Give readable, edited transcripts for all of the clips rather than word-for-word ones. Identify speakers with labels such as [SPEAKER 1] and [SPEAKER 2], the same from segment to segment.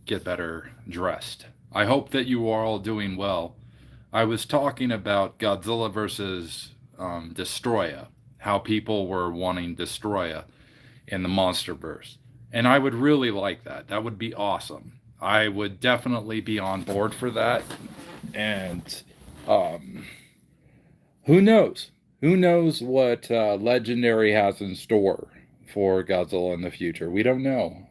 [SPEAKER 1] get better dressed. I hope that you are all doing well. I was talking about Godzilla versus Destroya, how people were wanting Destroya in the MonsterVerse. And I would really like that. That would be awesome. I would definitely be on board for that. And um, who knows? Who knows what Legendary has in store for Godzilla in the future? We don't know.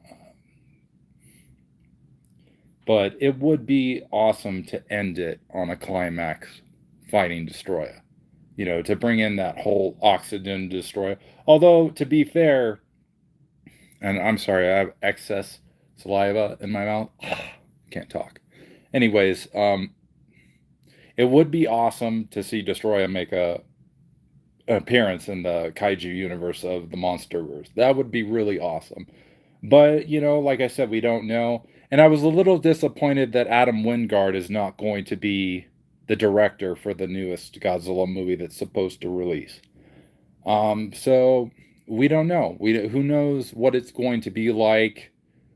[SPEAKER 1] But it would be awesome to end it on a climax fighting Destroyer. You know, to bring in that whole oxygen destroyer. Although, to be fair, and I'm sorry, I have excess saliva in my mouth. Can't talk. Anyways, it would be awesome to see Destroyer make a an appearance in the kaiju universe of the MonsterVerse. That would be really awesome. But, you know, like I said, we don't know. And I was a little disappointed that Adam Wingard is not going to be the director for the newest Godzilla movie that's supposed to release. So we don't know. Who knows what it's going to be like,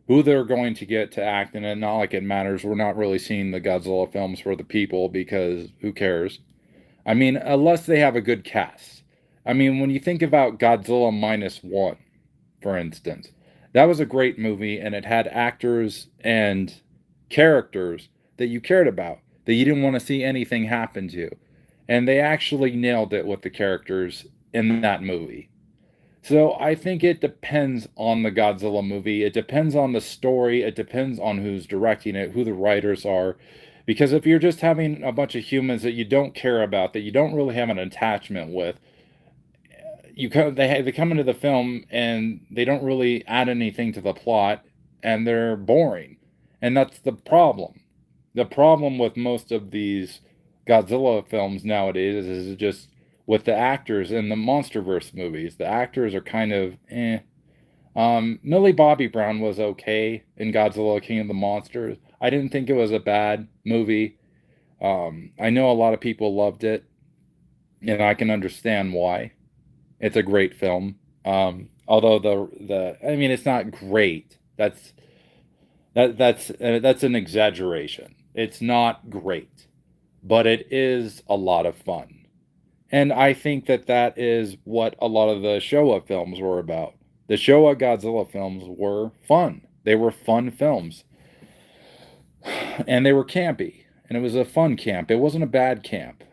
[SPEAKER 1] who they're going to get to act in it. Not like it matters. We're not really seeing the Godzilla films for the people because who cares? I mean, unless they have a good cast. I mean, when you think about Godzilla minus one, for instance, that was a great movie and it had actors and characters that you cared about, that you didn't want to see anything happen to. And they actually nailed it with the characters in that movie. So I think it depends on the Godzilla movie. It depends on the story. It depends on who's directing it, who the writers are. Because if you're just having a bunch of humans that you don't care about, that you don't really have an attachment with, they come into the film and they don't really add anything to the plot, and they're boring, and that's the problem. The problem with most of these Godzilla films nowadays is just with the actors in the MonsterVerse movies. The actors are kind of eh. Millie Bobby Brown was okay in Godzilla King of the Monsters. I didn't think it was a bad movie. I know a lot of people loved it, and I can understand why. It's a great film. Although the I mean it's not great. That's an exaggeration. It's not great, but it is a lot of fun. And I think that that is what a lot of the Showa films were about. The Showa Godzilla films were fun. They were fun films. And they were campy. And it was a fun camp. It wasn't a bad camp.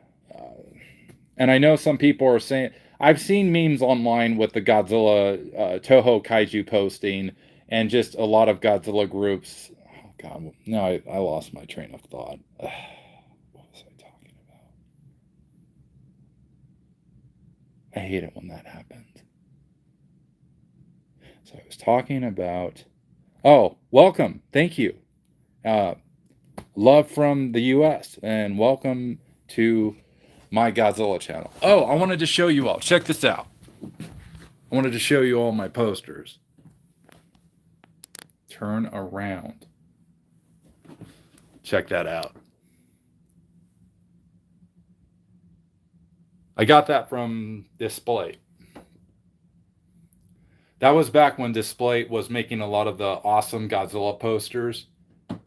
[SPEAKER 1] And I know some people are saying, I've seen memes online with the Godzilla Toho Kaiju posting and just a lot of Godzilla groups. Oh, God. No, I lost my train of thought. What was I talking about? I hate it when that happens. So I was talking about. Oh, welcome. Thank you. Uh, love from the US. And welcome to my Godzilla channel. Oh, I wanted to show you all. Check this out. I wanted to show you all my posters. Turn around. Check that out. I got that from Display. That was back when Display was making a lot of the awesome Godzilla posters,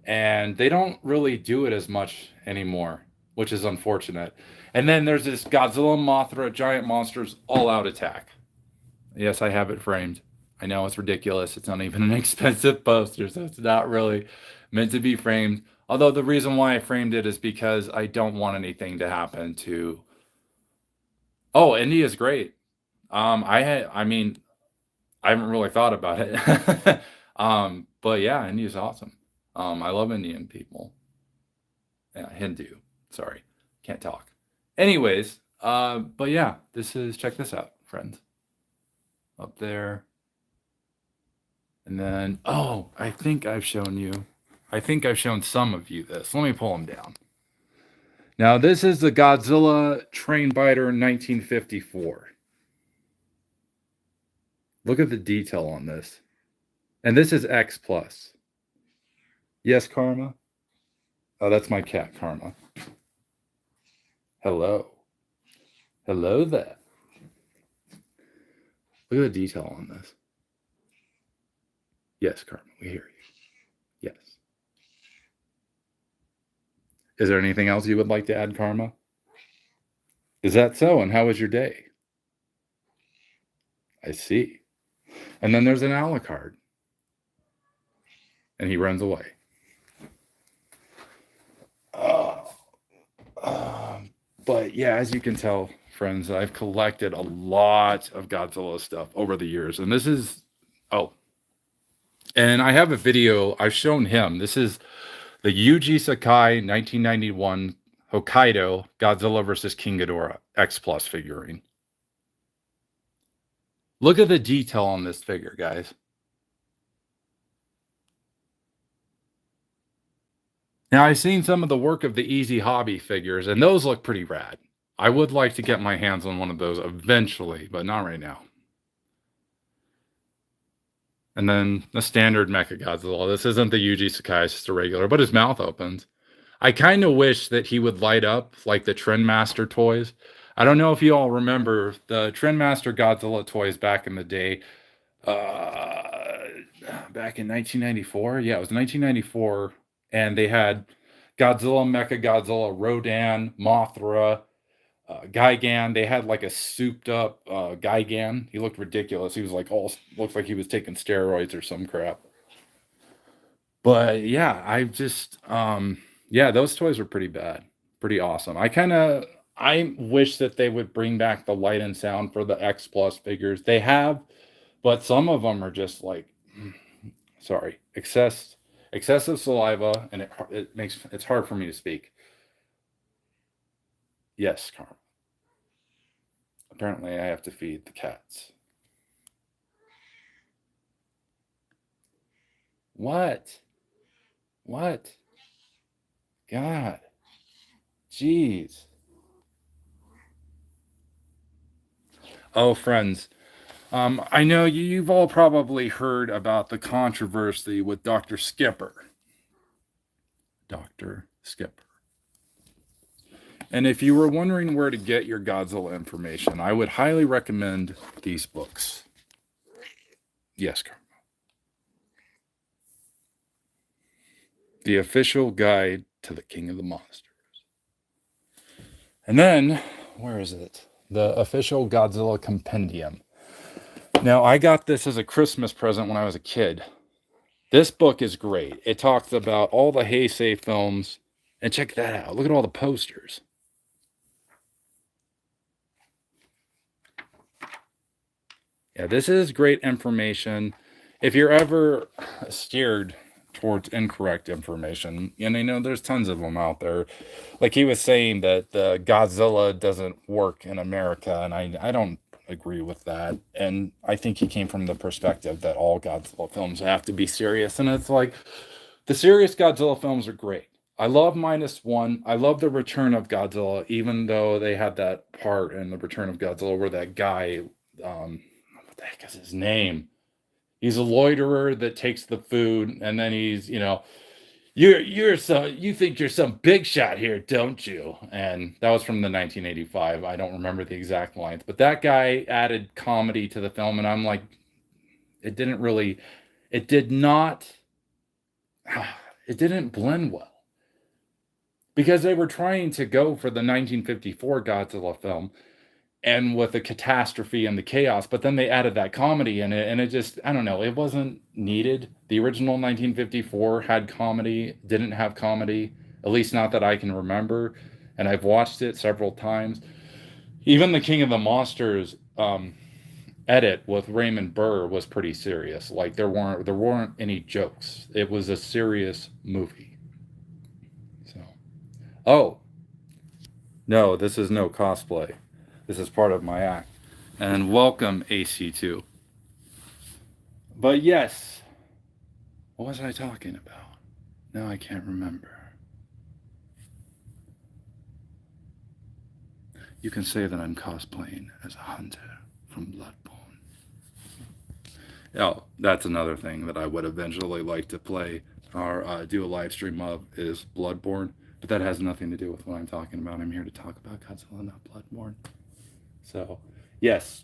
[SPEAKER 1] and they don't really do it as much anymore, which is unfortunate. And then there's this Godzilla Mothra Giant Monsters All Out Attack. Yes, I have it framed. I know it's ridiculous. It's not even an expensive poster, so it's not really meant to be framed. Although the reason why I framed it is because I don't want anything to happen to. Oh, India is great. I mean, I haven't really thought about it. But yeah, India's awesome. I love Indian people. Yeah, Hindu. Sorry, can't talk. Anyways, but yeah, check this out, friends. Up there. And then, oh, I think I've shown some of you this. Let me pull them down. Now, this is the Godzilla Train Biter 1954. Look at the detail on this. And this is X plus. Yes, Karma? Oh, that's my cat, Karma. Hello. Hello there. Look at the detail on this. Yes, Karma, we hear you. Yes. Is there anything else you would like to add, Karma? Is that so? And how was your day? I see. And then there's an Alucard, and he runs away. Uh, but yeah, as you can tell, friends, I've collected a lot of Godzilla stuff over the years. And this is, oh, and I have a video I've shown him. This is the Yuji Sakai 1991 Hokkaido Godzilla vs. King Ghidorah X Plus figurine. Look at the detail on this figure, guys. Now, I've seen some of the work of the Easy Hobby figures, and those look pretty rad. I would like to get my hands on one of those eventually, but not right now. And then the standard Mechagodzilla. This isn't the Yuji Sakai, it's just a regular, but his mouth opens. I kind of wish that he would light up like the Trendmaster toys. I don't know if you all remember the Trendmaster Godzilla toys back in the day. Back in 1994. Yeah, it was 1994. And they had Godzilla, Mechagodzilla, Rodan, Mothra, Gigan. They had like a souped up Gigan. He looked ridiculous. He was like all looked like he was taking steroids or some crap. But yeah, I just yeah, those toys were pretty bad. Pretty awesome. I wish that they would bring back the light and sound for the X Plus figures. They have, but some of them are just like sorry, excessive saliva, and it makes it's hard for me to speak. Yes, Carl. Apparently, I have to feed the cats. What? What? God. Jeez. Oh, friends. I know you've all probably heard about the controversy with Dr. Skipper. Dr. Skipper. And if you were wondering where to get your Godzilla information, I would highly recommend these books. Yes, Carl. The Official Guide to the King of the Monsters. And then, where is it? The Official Godzilla Compendium. Now, I got this as a Christmas present when I was a kid. This book is great. It talks about all the Heisei films. And check that out. Look at all the posters. Yeah, this is great information. If you're ever steered towards incorrect information, and I know there's tons of them out there. Like he was saying that Godzilla doesn't work in America, and I don't agree with that. And I think he came from the perspective that all Godzilla films have to be serious. And it's like the serious Godzilla films are great. I love Minus One. I love the Return of Godzilla, even though they had that part in the Return of Godzilla where that guy, what the heck is his name? He's a loiterer that takes the food, and then he's, you think you're some big shot here, don't you? And that was from the 1985. I don't remember the exact lines, but that guy added comedy to the film, and I'm like, it didn't really, it did not, it didn't blend well because they were trying to go for the 1954 Godzilla film and with the catastrophe and the chaos, but then they added that comedy in it, and it just, I don't know, it wasn't needed. The original 1954 had comedy, didn't have comedy, at least not that I can remember, and I've watched it several times. Even the King of the Monsters edit with Raymond Burr was pretty serious. Like there weren't any jokes. It was a serious movie. So, oh no, this is no cosplay. This is part of my act. And welcome, AC2. But yes, what was I talking about? No, I can't remember. You can say that I'm cosplaying as a hunter from Bloodborne. Oh, that's another thing that I would eventually like to play or do a live stream of is Bloodborne. But that has nothing to do with what I'm talking about. I'm here to talk about Godzilla, not Bloodborne. So, yes,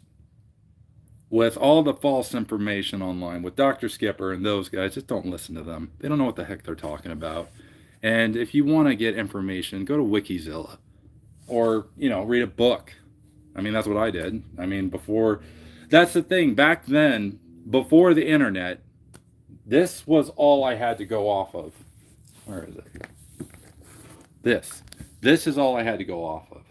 [SPEAKER 1] with all the false information online, with Dr. Skipper and those guys, just don't listen to them. They don't know what the heck they're talking about. And if you want to get information, go to Wikizilla or, read a book. I mean, that's what I did. I mean, that's the thing. Back then, before the internet, this was all I had to go off of. Where is it? This. This is all I had to go off of.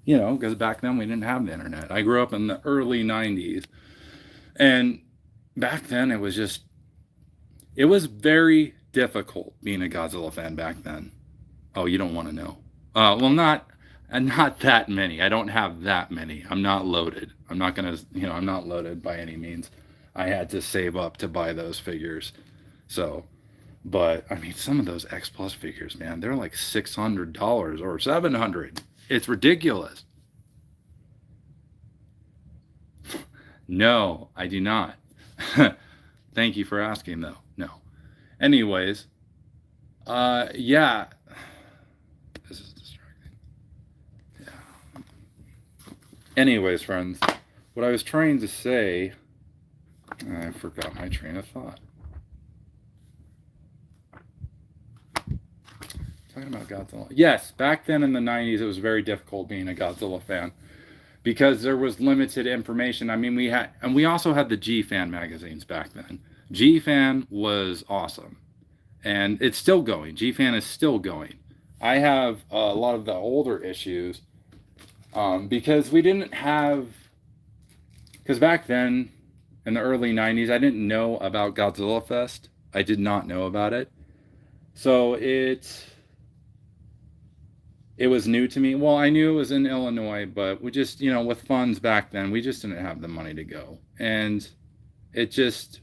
[SPEAKER 1] Because back then we didn't have the internet. I grew up in the early 90s. And back then it was very difficult being a Godzilla fan back then. Oh, you don't want to know. Well, not that many. I don't have that many. I'm not loaded. I'm not loaded by any means. I had to save up to buy those figures. So, but I mean, some of those X Plus figures, man, they're like $600 or $700. It's ridiculous. No, I do not. Thank you for asking, though. No. Anyways, yeah. This is distracting. Yeah. Anyways, friends, what I was trying to say, I forgot my train of thought. Talking about Godzilla. Yes, back then in the 90s, it was very difficult being a Godzilla fan because there was limited information. I mean, we also had the G Fan magazines back then. G Fan was awesome, and it's still going. G Fan is still going. I have a lot of the older issues because we didn't have. Because back then, in the early 90s, I didn't know about Godzilla Fest. I did not know about it. So it was new to me. Well, I knew it was in Illinois, but we just, with funds back then, we just didn't have the money to go. And it just,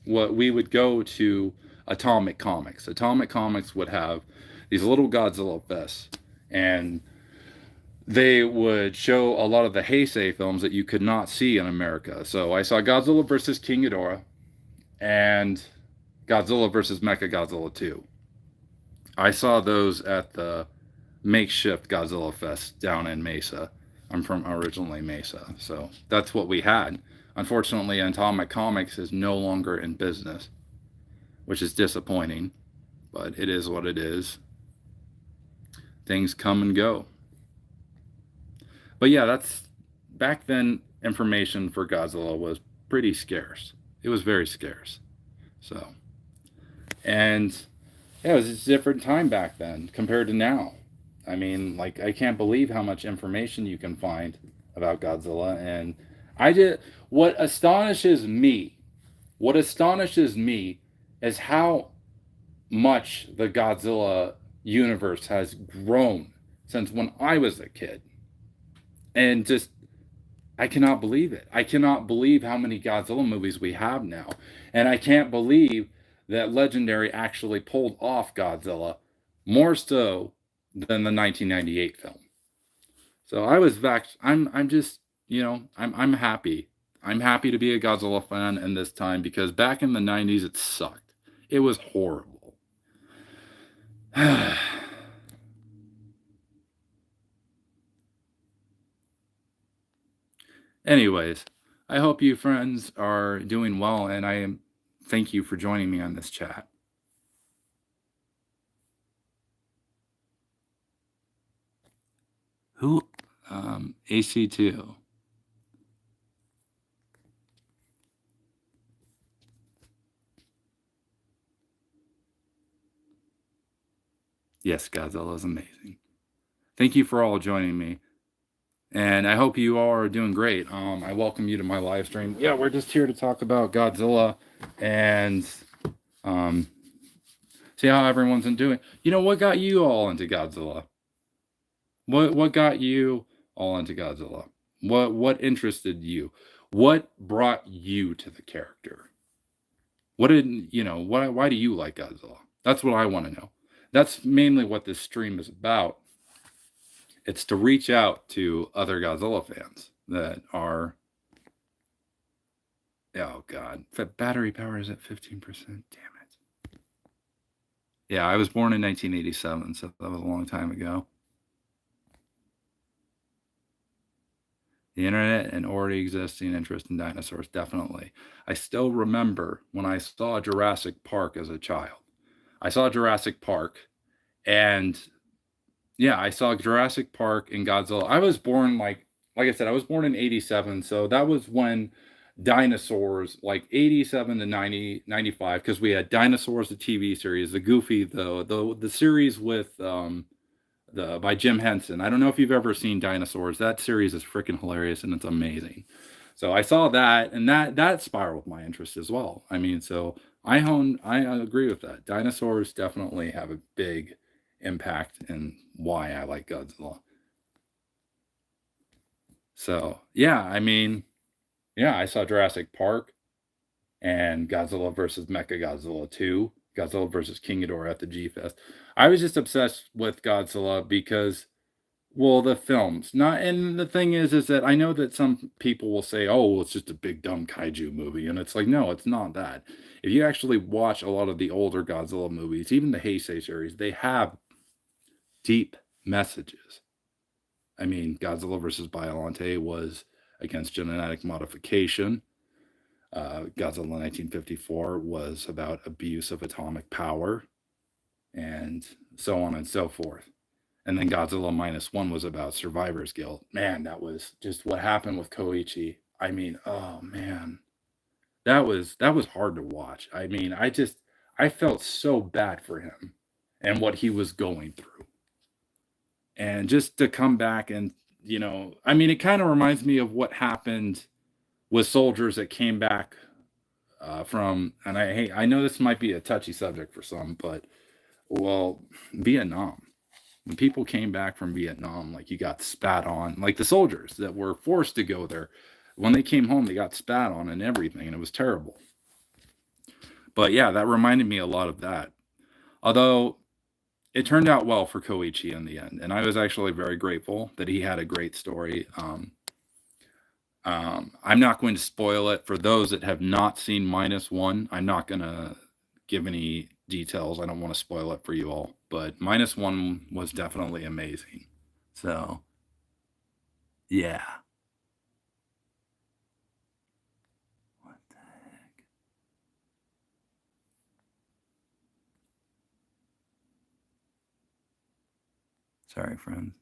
[SPEAKER 1] what we would go to Atomic Comics. Atomic Comics would have these little Godzilla fests, and they would show a lot of the Heisei films that you could not see in America. So I saw Godzilla versus King Ghidorah and Godzilla versus Mechagodzilla 2. I saw those at the makeshift Godzilla Fest down in Mesa. I'm from originally Mesa, so that's what we had. Unfortunately, Atomic Comics is no longer in business, which is disappointing, but it is what it is. Things come and go. But yeah, that's back then. Information for Godzilla was pretty scarce. It was very scarce. So, and yeah, it was a different time back then compared to now. I mean, like, I can't believe how much information you can find about Godzilla. And I just, what astonishes me is how much the Godzilla universe has grown since when I was a kid. And just, I cannot believe it. I cannot believe how many Godzilla movies we have now. And I can't believe that Legendary actually pulled off Godzilla more so than the 1998 film. So I was vexed. I'm just, I'm happy. I'm happy to be a Godzilla fan in this time because back in the 90s it sucked. It was horrible. Anyways, I hope you friends are doing well, and thank you for joining me on this chat. Who? AC2. Yes, Godzilla is amazing. Thank you for all joining me. And I hope you all are doing great. I welcome you to my live stream. Yeah, we're just here to talk about Godzilla and see how everyone's doing. What got you all into Godzilla? What got you all into Godzilla? What interested you? What brought you to the character? Why do you like Godzilla? That's what I want to know. That's mainly what this stream is about. It's to reach out to other Godzilla fans that are, oh God, battery power is at 15%. Damn it. Yeah, I was born in 1987, so that was a long time ago. The internet and already existing interest in dinosaurs, definitely. I still remember when I saw Jurassic Park as a child. I saw Jurassic Park, and yeah, I saw Jurassic Park and Godzilla. I was born like I said, I was born in '87, so that was when dinosaurs like '87 to 95, because we had Dinosaurs, the TV series, the Goofy, the series with the by Jim Henson. I don't know if you've ever seen Dinosaurs. That series is freaking hilarious and it's amazing. So I saw that, and that spiraled my interest as well. I mean, so I agree with that. Dinosaurs definitely have a big impact in why I like Godzilla. So yeah, I mean, yeah, I saw Jurassic Park and Godzilla versus Mechagodzilla 2, Godzilla versus King Ghidorah at the G Fest. I was just obsessed with Godzilla because, well, the films. Not and the thing is that I know that some people will say, "Oh, well, it's just a big dumb kaiju movie." And it's like, "No, it's not that." If you actually watch a lot of the older Godzilla movies, even the Heisei series, they have deep messages. I mean, Godzilla versus Biollante was against genetic modification. Godzilla 1954 was about abuse of atomic power, and so on and so forth. And then Godzilla minus one was about survivor's guilt. Man, that was just what happened with Koichi. I mean, oh man, that was hard to watch. I mean, I felt so bad for him and what he was going through. And just to come back and, I mean, it kind of reminds me of what happened with soldiers that came back from, and I know this might be a touchy subject for some, but well, Vietnam. When people came back from Vietnam, like you got spat on, like the soldiers that were forced to go there. When they came home, they got spat on and everything, and it was terrible. But yeah, that reminded me a lot of that. Although it turned out well for Koichi in the end, and I was actually very grateful that he had a great story. I'm not going to spoil it for those that have not seen minus one. I'm not going to give any details. I don't want to spoil it for you all, but minus one was definitely amazing. So, yeah. What the heck? Sorry, friends.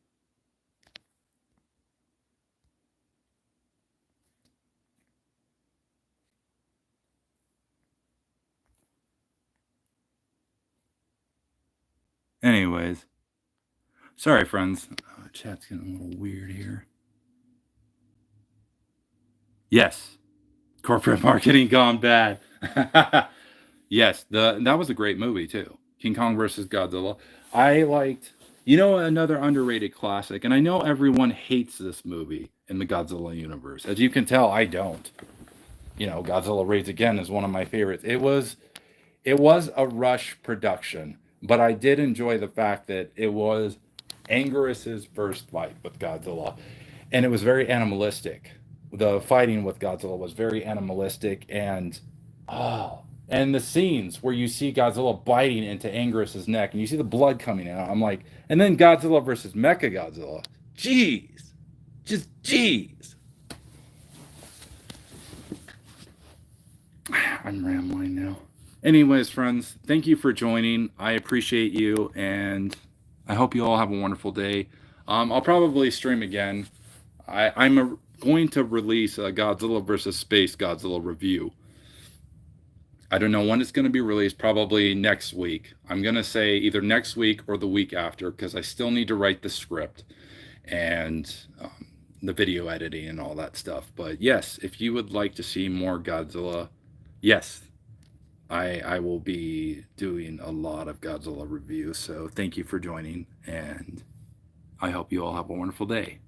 [SPEAKER 1] Anyways, sorry, friends. Chat's getting a little weird here. Yes, corporate marketing gone bad. Yes, that was a great movie too. King Kong versus Godzilla. I liked, another underrated classic, and I know everyone hates this movie in the Godzilla universe. As you can tell, I don't. Godzilla Raids Again is one of my favorites. It was a rush production, but I did enjoy the fact that it was Angus's first fight with Godzilla, and it was very animalistic. The fighting with Godzilla was very animalistic, and oh, and the scenes where you see Godzilla biting into Angus's neck, and you see the blood coming out. I'm like, and then Godzilla versus Mecha Godzilla. Jeez, just jeez. I'm rambling now. Anyways, friends, thank you for joining. I appreciate you, and I hope you all have a wonderful day. I'll probably stream again. I'm going to release a Godzilla versus Space Godzilla review. I don't know when it's going to be released, probably next week. I'm going to say either next week or the week after because I still need to write the script and the video editing and all that stuff. But yes, if you would like to see more Godzilla, yes, I will be doing a lot of Godzilla reviews. So thank you for joining, and I hope you all have a wonderful day.